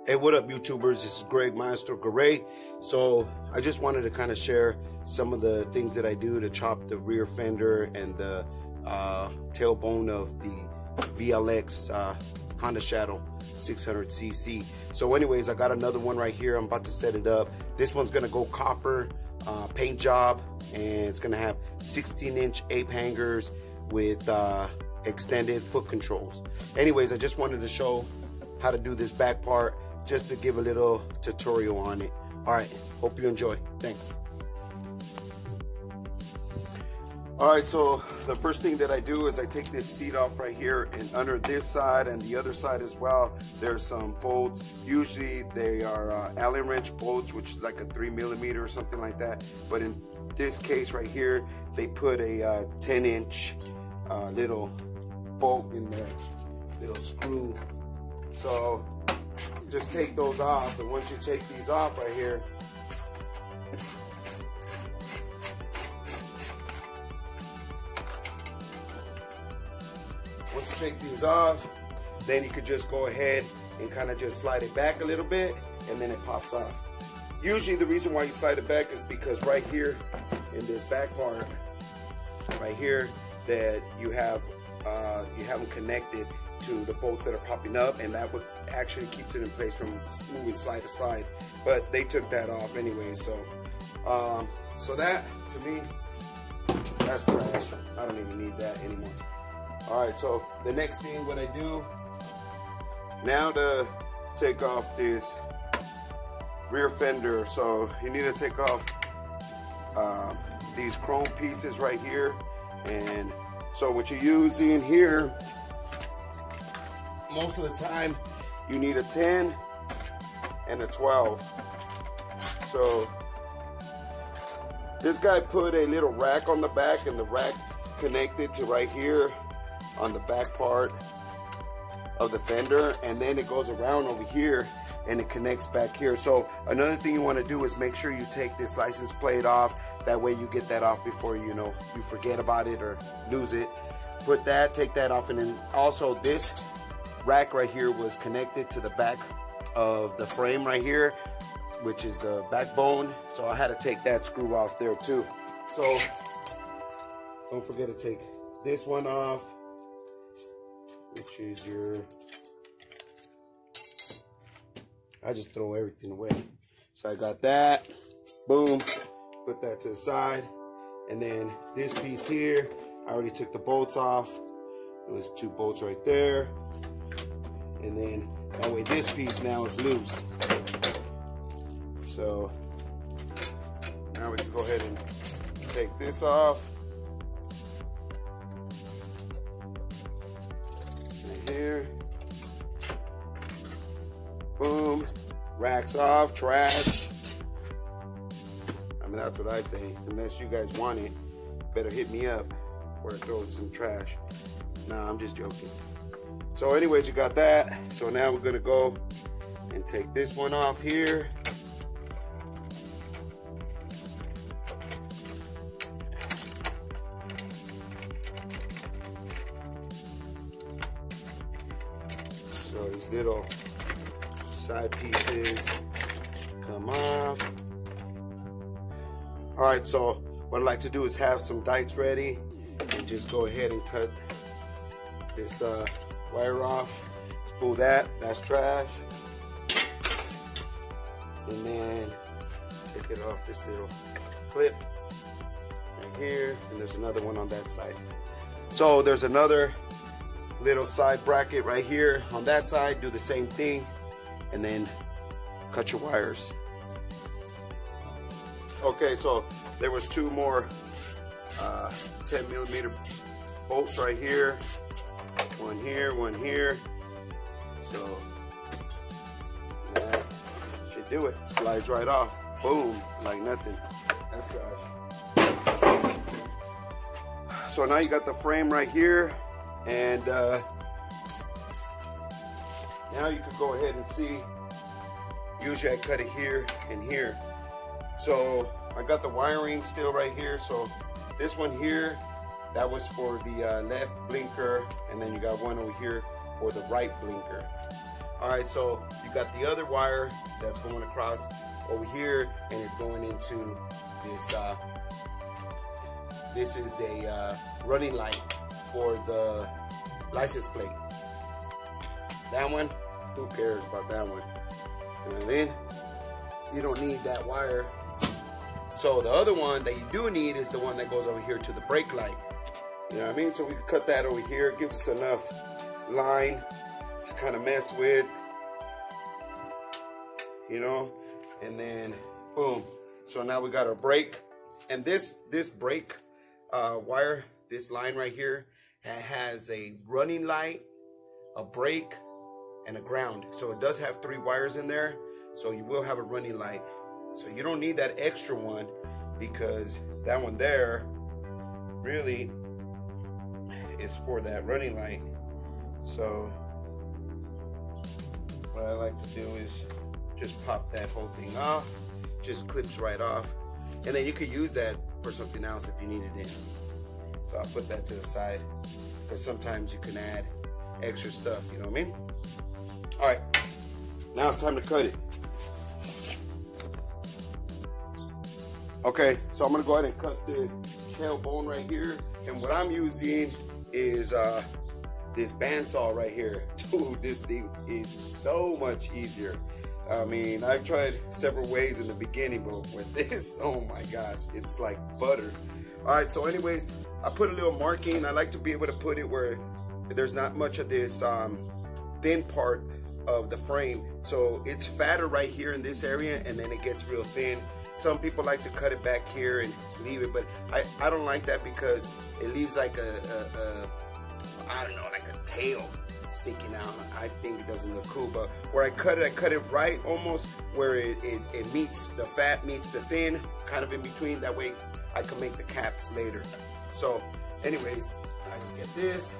Hey, what up, YouTubers? This is Greg Maestro Garay. So I just wanted to kind of share some of the things that I do to chop the rear fender and the tailbone of the VLX Honda Shadow 600cc. So anyways, I got another one right here. I'm about to set it up. This one's gonna go copper paint job, and it's gonna have 16-inch ape hangers with extended foot controls. Anyways, I just wanted to show how to do this back part, just to give a little tutorial on it. All right, hope you enjoy. Thanks. All right, so the first thing that I do is I take this seat off right here, and under this side and the other side as well, there's some bolts. Usually they are Allen wrench bolts, which is like a 3mm or something like that. But in this case right here, they put a 10-inch little bolt in there, little screw. So just take those off, and once you take these off right here, once you take these off, then you could just go ahead and kind of just slide it back a little bit, and then it pops off. Usually the reason why you slide it back is because right here in this back part right here, that you have them connected to the bolts that are popping up, and that would actually keeps it in place from moving side to side. But they took that off anyway, so so that to me, that's trash. I don't even need that anymore. All right, so the next thing what I do now to take off this rear fender, so you need to take off these chrome pieces right here. And so what you use in here, most of the time you need a 10 and a 12. So this guy put a little rack on the back, and the rack connected to right here on the back part of the fender, and then it goes around over here and it connects back here. So another thing you want to do is make sure you take this license plate off. That way you get that off before you forget about it or lose it. Put that, take that off, and then also this rack right here was connected to the back of the frame right here, which is the backbone. So I had to take that screw off there too. So don't forget to take this one off, which is I just throw everything away. So I got that, boom, put that to the side. And then this piece here, I already took the bolts off. It was 2 bolts right there. And then that way this piece now is loose. So now we can go ahead and take this off. Right here. Boom. Racks off, trash. I mean, that's what I say. Unless you guys want it, better hit me up or throw some trash. Nah, I'm just joking. So anyways, you got that. So now we're gonna go and take this one off here. So these little side pieces come off. All right, so what I like to do is have some dikes ready and just go ahead and cut this wire off. Pull that, that's trash. And then take it off this little clip right here, and there's another one on that side. So there's another little side bracket right here on that side. Do the same thing, and then cut your wires. Okay, so there was 2 more 10mm bolts right here. One here, one here. So that should do it. Slides right off. Boom, like nothing. That's trash. So now you got the frame right here, and now you can go ahead and see. Usually I cut it here and here. So I got the wiring still right here. So this one here, that was for the left blinker, and then you got one over here for the right blinker. All right, so you got the other wire that's going across over here, and it's going into this. This is a running light for the license plate. That one, who cares about that one? You know what I mean? You don't need that wire. So the other one that you do need is the one that goes over here to the brake light. You know what I mean? So we can cut that over here. It gives us enough line to kind of mess with, you know, and then boom. So now we got our brake, and this brake wire, this line right here has a running light, a brake, and a ground. So it does have 3 wires in there, so you will have a running light. So you don't need that extra one, because that one there really is for that running light. So what I like to do is just pop that whole thing off. Just clips right off, and then you could use that for something else if you needed it. So I'll put that to the side, because sometimes you can add extra stuff, you know what I mean? All right, now it's time to cut it. Okay, so I'm gonna go ahead and cut this tailbone right here, and what I'm using is this bandsaw right here. Dude, this thing is so much easier. I mean, I've tried several ways in the beginning, but with this, oh my gosh, it's like butter. All right, so anyways, I put a little marking. I like to be able to put it where there's not much of this thin part of the frame. So it's fatter right here in this area, and then it gets real thin. Some people like to cut it back here and leave it, but I don't like that, because it leaves like I don't know, like a tail sticking out. I think it doesn't look cool, but where I cut it right, almost where it meets, the fat meets the thin, kind of in between. That way I can make the caps later. So anyways, I just get this.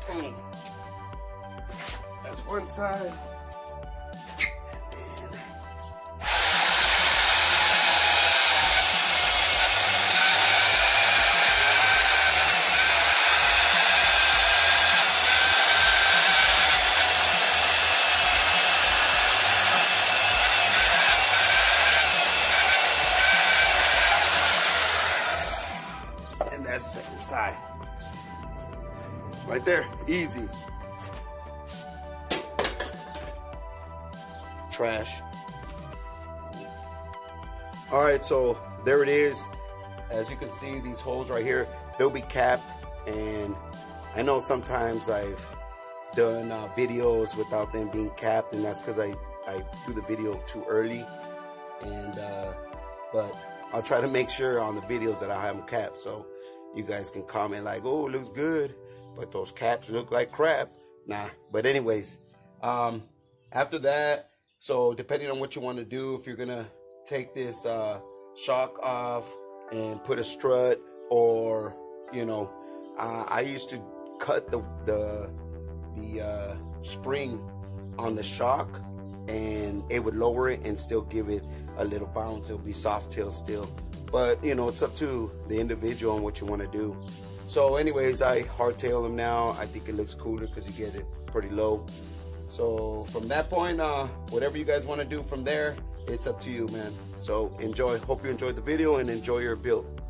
Boom. That's one side. And that's the second side. Right there, easy. Trash. All right, so there it is. As you can see, these holes right here, they'll be capped. And I know sometimes I've done videos without them being capped, and that's because I do the video too early. And but I'll try to make sure on the videos that I have them capped, so you guys can comment like, oh, it looks good, but those caps look like crap. Nah, but anyways, after that, so depending on what you want to do, if you're gonna take this shock off and put a strut, or you know, I used to cut the spring on the shock, and it would lower it and still give it a little bounce. It'll be soft tail still, but you know, it's up to the individual on what you want to do. So anyways, I hardtail them now. I think it looks cooler because you get it pretty low. So from that point, whatever you guys want to do from there, it's up to you, man. So enjoy. Hope you enjoyed the video and enjoy your build.